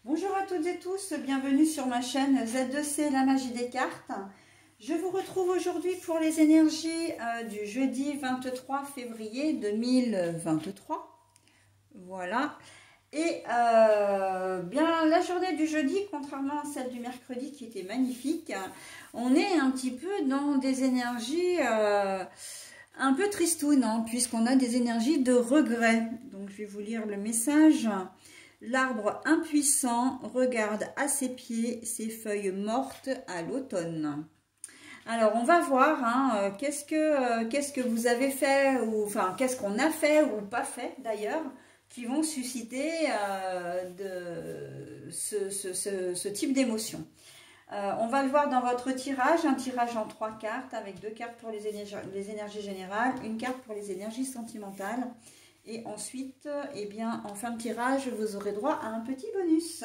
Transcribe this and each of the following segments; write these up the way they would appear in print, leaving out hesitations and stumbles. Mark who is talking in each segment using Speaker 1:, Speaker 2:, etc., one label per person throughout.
Speaker 1: Bonjour à toutes et tous, bienvenue sur ma chaîne Z2C, la magie des cartes. Je vous retrouve aujourd'hui pour les énergies du jeudi 23 février 2023. Voilà. Et bien la journée du jeudi, contrairement à celle du mercredi qui était magnifique, on est un petit peu dans des énergies un peu tristounes, hein, puisqu'on a des énergies de regret. Donc je vais vous lire le message. L'arbre impuissant regarde à ses pieds ses feuilles mortes à l'automne. Alors on va voir hein, qu'est-ce que vous avez fait, ou enfin qu'est-ce qu'on a fait ou pas fait d'ailleurs, qui vont susciter ce type d'émotion. On va le voir dans votre tirage, un tirage en 3 cartes avec 2 cartes pour les énergies générales, une carte pour les énergies sentimentales. Et ensuite, eh bien, en fin de tirage, vous aurez droit à un petit bonus.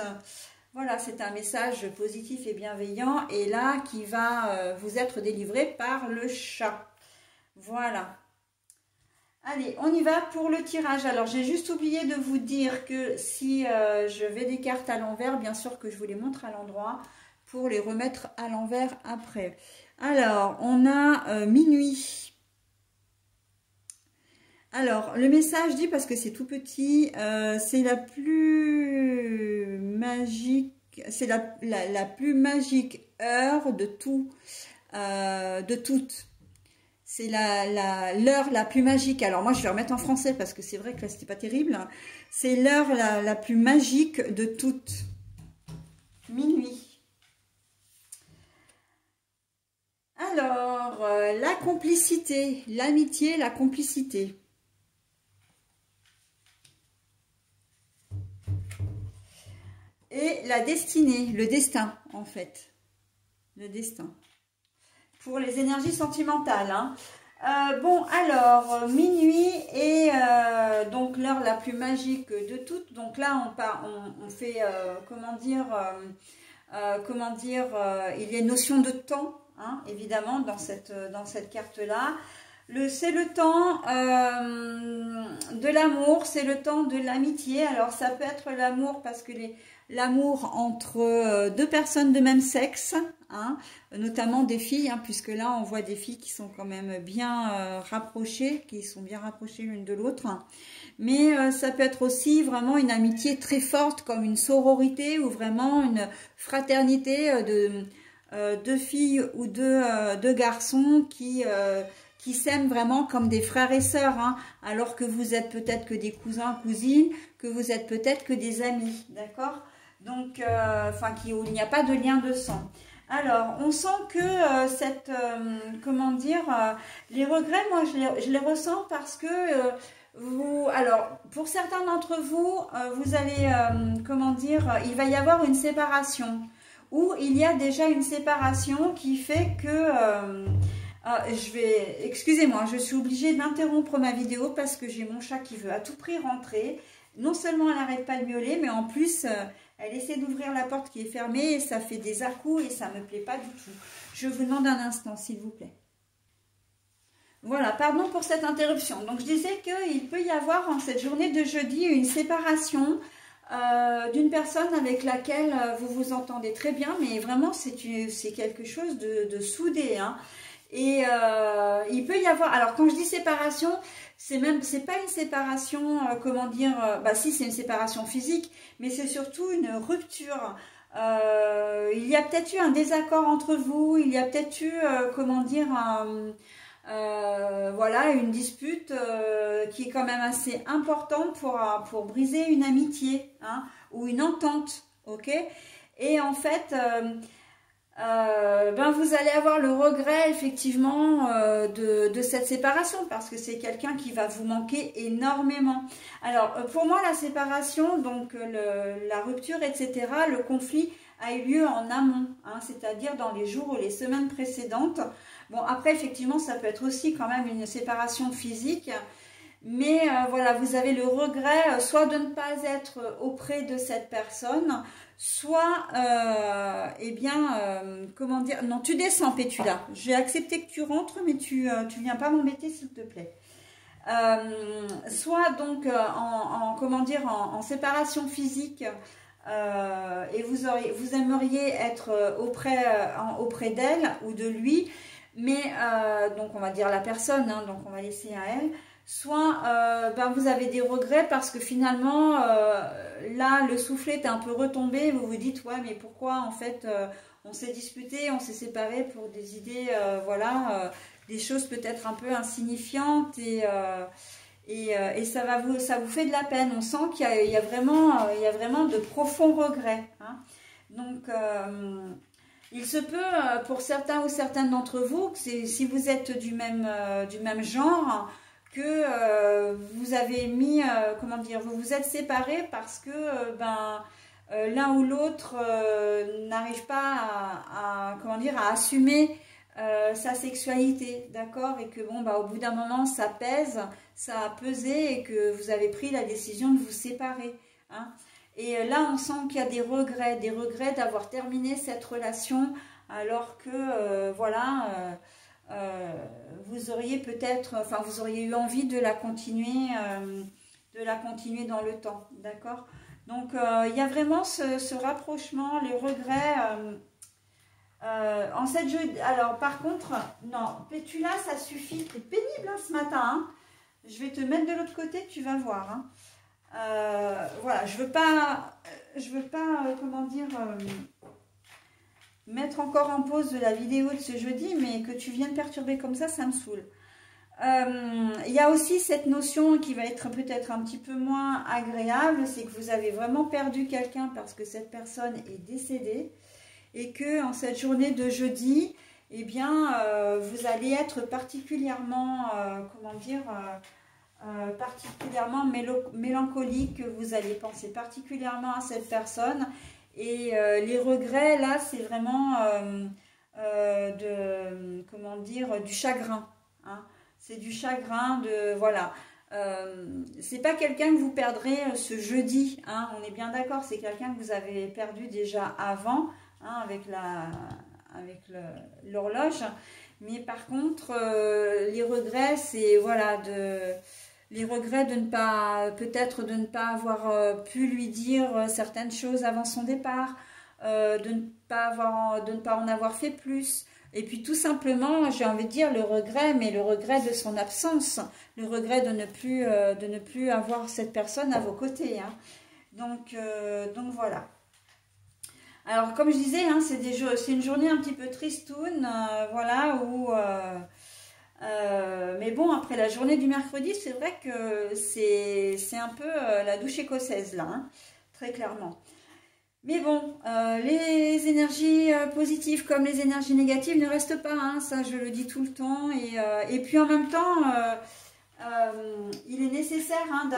Speaker 1: Voilà, c'est un message positif et bienveillant et là qui va vous être délivré par le chat. Voilà. Allez, on y va pour le tirage. Alors, j'ai juste oublié de vous dire que si je vais des cartes à l'envers, bien sûr que je vous les montre à l'endroit pour les remettre à l'envers après. Alors, on a minuit. Alors, le message dit, parce que c'est tout petit, c'est la plus magique, c'est la plus magique heure de tout, de toutes. C'est l'heure la plus magique. Alors moi, je vais remettre en français parce que c'est vrai que là, c'était pas terrible. C'est l'heure la plus magique de toutes. Minuit. Alors, la complicité, l'amitié, la complicité. Et la destinée, le destin en fait. Le destin. Pour les énergies sentimentales. Hein. Bon, alors, minuit est donc l'heure la plus magique de toutes. Donc là, on fait, il y a une notion de temps, hein, évidemment, dans cette carte-là. C'est le temps de l'amour, c'est le temps de l'amitié. Alors, ça peut être l'amour parce que l'amour entre deux personnes de même sexe, hein, notamment des filles, hein, puisque là on voit des filles qui sont quand même bien rapprochées, qui sont bien rapprochées l'une de l'autre. Mais ça peut être aussi vraiment une amitié très forte, comme une sororité ou vraiment une fraternité de filles ou de garçons qui s'aiment vraiment comme des frères et sœurs, hein, alors que vous êtes peut-être que des cousins, cousines, que vous êtes peut-être que des amis, d'accord? Donc, où il n'y a pas de lien de sang. Alors, on sent que les regrets, moi, je les ressens parce que alors, pour certains d'entre vous, vous allez, il va y avoir une séparation, ou il y a déjà une séparation qui fait que... excusez-moi, je suis obligée d'interrompre ma vidéo parce que j'ai mon chat qui veut à tout prix rentrer. Non seulement elle n'arrête pas de miauler, mais en plus, elle essaie d'ouvrir la porte qui est fermée et ça fait des à-coups et ça ne me plaît pas du tout. Je vous demande un instant, s'il vous plaît. Voilà, pardon pour cette interruption. Donc, je disais qu'il peut y avoir en cette journée de jeudi une séparation d'une personne avec laquelle vous vous entendez très bien, mais vraiment, c'est quelque chose de soudé, hein. Et il peut y avoir, alors quand je dis séparation, c'est pas une séparation, si c'est une séparation physique, mais c'est surtout une rupture. Il y a peut-être eu un désaccord entre vous, il y a peut-être eu, une dispute qui est quand même assez importante pour briser une amitié, hein, ou une entente, ok? Et en fait... vous allez avoir le regret effectivement de cette séparation parce que c'est quelqu'un qui va vous manquer énormément. Alors pour moi la séparation, donc la rupture, etc., le conflit a eu lieu en amont, hein, c'est-à-dire dans les jours ou les semaines précédentes. Bon, après effectivement ça peut être aussi quand même une séparation physique. Mais voilà, vous avez le regret soit de ne pas être auprès de cette personne, soit, non, tu descends, Pétula. J'ai accepté que tu rentres, mais tu viens pas m'embêter, s'il te plaît. Soit donc en séparation physique et vous aimeriez être auprès d'elle ou de lui, mais donc on va dire la personne, hein, donc on va laisser à elle, soit ben, vous avez des regrets parce que finalement là le soufflet est un peu retombé, vous vous dites ouais mais pourquoi en fait on s'est disputé, on s'est séparés pour des idées voilà, des choses peut-être un peu insignifiantes et ça vous fait de la peine. On sent qu'il y a vraiment de profonds regrets, hein. Donc il se peut pour certains ou certaines d'entre vous que si vous êtes du même genre, que vous avez mis, comment dire, vous vous êtes séparés parce que l'un ou l'autre n'arrive pas comment dire, à assumer sa sexualité, d'accord, et que bon bah au bout d'un moment ça pèse, ça a pesé et que vous avez pris la décision de vous séparer, hein. Et là on sent qu'il y a des regrets d'avoir terminé cette relation alors que voilà, vous auriez peut-être, enfin vous auriez eu envie de la continuer dans le temps, d'accord. Donc il y a vraiment ce rapprochement, les regrets. En cette jeudi, alors par contre, non, Pétula, ça suffit, c'est pénible hein, ce matin, hein. Je vais te mettre de l'autre côté, tu vas voir, hein. Voilà, je veux pas comment dire, mettre encore en pause la vidéo de ce jeudi, mais que tu viennes perturber comme ça me saoule. Il y a aussi cette notion qui va être peut-être un petit peu moins agréable, c'est que vous avez vraiment perdu quelqu'un parce que cette personne est décédée. Et que en cette journée de jeudi, eh bien, vous allez être particulièrement, comment dire, particulièrement mélancolique, vous allez penser particulièrement à cette personne. Et les regrets, là, c'est vraiment comment dire, du chagrin, hein. C'est du chagrin, voilà. C'est pas quelqu'un que vous perdrez ce jeudi, hein, on est bien d'accord, c'est quelqu'un que vous avez perdu déjà avant, hein, avec l'horloge, mais par contre les regrets, c'est voilà, les regrets de ne pas, peut-être de ne pas avoir pu lui dire certaines choses avant son départ, de ne pas en avoir fait plus. Et puis tout simplement, j'ai envie de dire le regret, mais le regret de son absence, le regret de ne plus avoir cette personne à vos côtés, hein. Donc voilà. Alors comme je disais, hein, c'est une journée un petit peu tristoune, voilà, où mais bon, après la journée du mercredi, c'est vrai que c'est un peu la douche écossaise là, hein, très clairement. Mais bon, les énergies positives comme les énergies négatives ne restent pas, hein, ça je le dis tout le temps. Et puis en même temps, il est nécessaire hein,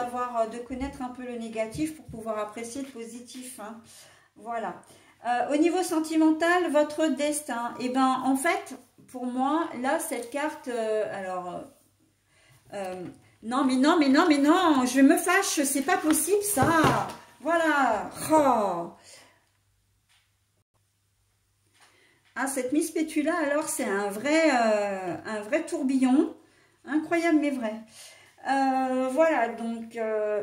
Speaker 1: de connaître un peu le négatif pour pouvoir apprécier le positif, hein. Voilà. Au niveau sentimental, votre destin, et ben en fait, pour moi, là, cette carte, non, mais non, mais non, mais non, je me fâche, c'est pas possible ça. Voilà. Oh. Ah, cette Miss Pétula, alors, c'est un vrai tourbillon. Incroyable, mais vrai. Voilà, donc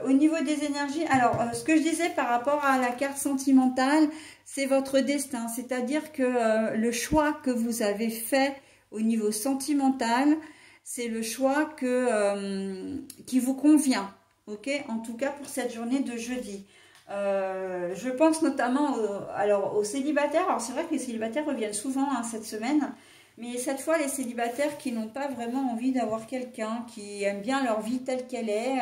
Speaker 1: au niveau des énergies, alors ce que je disais par rapport à la carte sentimentale, c'est votre destin, c'est-à-dire que le choix que vous avez fait au niveau sentimental, c'est le choix qui vous convient, ok? En tout cas pour cette journée de jeudi. Je pense notamment aux célibataires. Alors c'est vrai que les célibataires reviennent souvent hein, cette semaine, mais cette fois les célibataires qui n'ont pas vraiment envie d'avoir quelqu'un, qui aiment bien leur vie telle qu'elle est,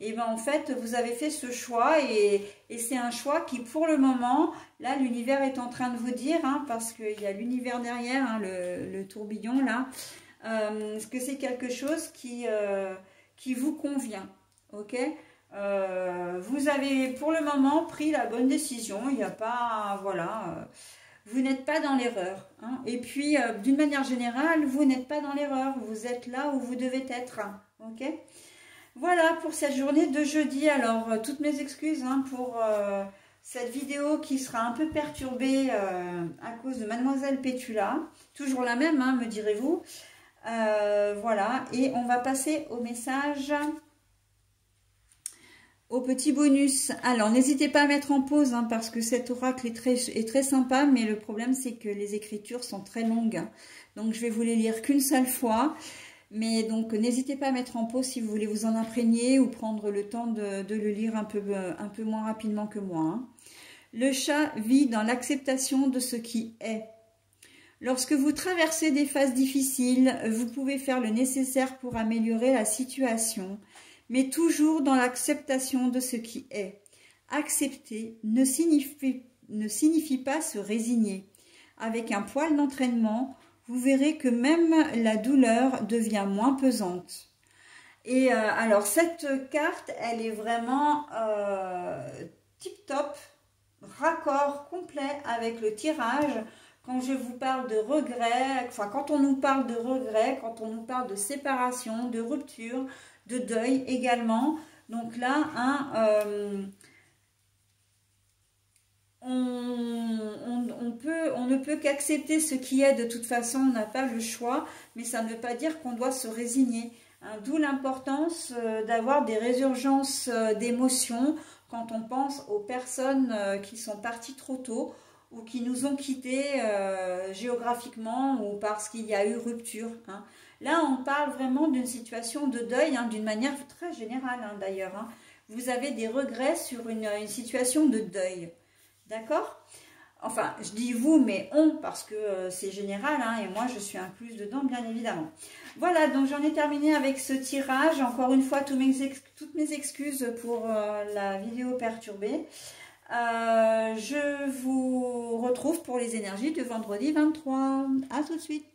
Speaker 1: et ben en fait vous avez fait ce choix et c'est un choix qui pour le moment, là l'univers est en train de vous dire, hein, parce qu'il y a l'univers derrière, hein, le tourbillon là, que c'est quelque chose qui vous convient, ok? Vous avez pour le moment pris la bonne décision, il n'y a pas, voilà, vous n'êtes pas dans l'erreur, hein. Et puis d'une manière générale, vous n'êtes pas dans l'erreur, vous êtes là où vous devez être, ok? Voilà pour cette journée de jeudi. Alors toutes mes excuses hein, pour cette vidéo qui sera un peu perturbée à cause de Mademoiselle Pétula, toujours la même, hein, me direz-vous. Voilà, et on va passer au message au petit bonus. Alors, n'hésitez pas à mettre en pause, hein, parce que cet oracle est très sympa, mais le problème, c'est que les écritures sont très longues. Donc, je vais vous les lire qu'une seule fois. Mais donc, n'hésitez pas à mettre en pause si vous voulez vous en imprégner ou prendre le temps de le lire un peu moins rapidement que moi. Hein. Le chat vit dans l'acceptation de ce qui est. Lorsque vous traversez des phases difficiles, vous pouvez faire le nécessaire pour améliorer la situation, mais toujours dans l'acceptation de ce qui est. Accepter ne signifie pas se résigner. Avec un poil d'entraînement, vous verrez que même la douleur devient moins pesante. Et alors, cette carte, elle est vraiment tip-top, raccord complet avec le tirage. Quand je vous parle de regret, enfin quand on nous parle de regret, quand on nous parle de séparation, de rupture, de deuil également. Donc là, hein, on ne peut qu'accepter ce qui est. De toute façon, on n'a pas le choix, mais ça ne veut pas dire qu'on doit se résigner. Hein, d'où l'importance d'avoir des résurgences d'émotions quand on pense aux personnes qui sont parties trop tôt, ou qui nous ont quittés géographiquement ou parce qu'il y a eu rupture. Hein. Là, on parle vraiment d'une situation de deuil, hein, d'une manière très générale hein, d'ailleurs. Hein. Vous avez des regrets sur une situation de deuil. D'accord? Enfin, je dis vous, mais on, parce que c'est général, hein, et moi je suis incluse dedans, bien évidemment. Voilà, donc j'en ai terminé avec ce tirage. Encore une fois, toutes mes excuses pour la vidéo perturbée. Je vous retrouve pour les énergies de vendredi 23. À tout de suite.